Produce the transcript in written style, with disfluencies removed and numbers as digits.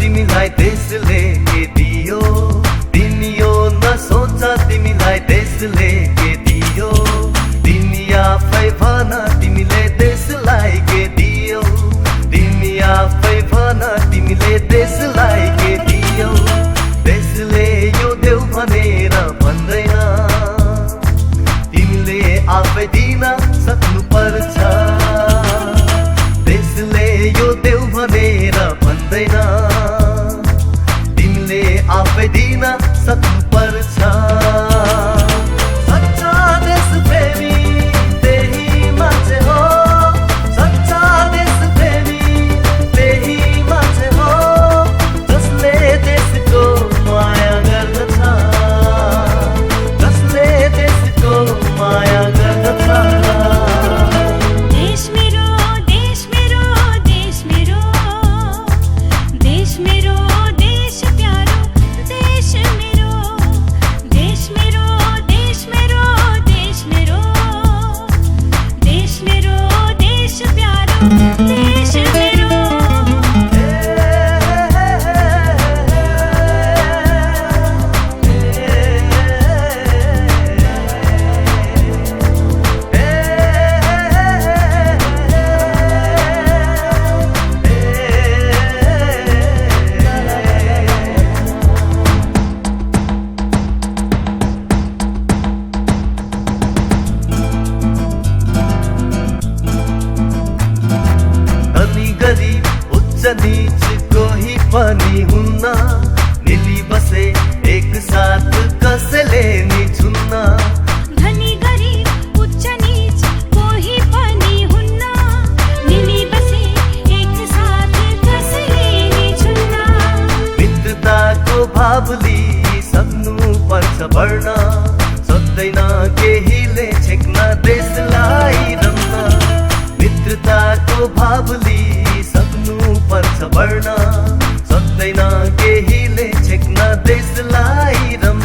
तिमीलाई देशले के दियो, दिनियो नसोच तिमीलाई देशले के दियो, तिमी आफै भन तिमीले देशलाई के दियो, तिमी आफै भन तिमीले देशलाई के दियो। देशले यो देऊ भनेर भन्दैन, तिमीले आफै दिन सक्नु पर्छ। देशले यो देऊ भनेर भन्दैन, तिमीले आफै दिन सक्नु पर्छ। सच्चा देश प्रेमी त्यही मान्छे हो, सच्चा देश प्रेमी त्यही मान्छे हो, जसले देशको माया गर्दछ, जसले देशको माया गर्दछ। देश मेरो देश मेरो देश मेरो देश मेरो देश प्यारो देश मेरो देश मेरो देश मेरो देश मेरो देश मेरो देश प्यारो देश मेरो। धनी गरीब उच्च नीच कोही पनि हुन्न, मिली बसे एक साथ कसैले नि छुन्न। धनी गरीब उच्च नीच कोही पनि हुन्न, मिली बसे एक साथ कसैले नि छुन्न। मित्रताको भावली सक्नु पर्छ बढ्न, सक्दैन केहीले छेक्न देशलाई रम्न। मित्रताको भावली सक्नु पर्छ बढ्न, सक्दैन केहीले छेक्न देशलाई रम्न।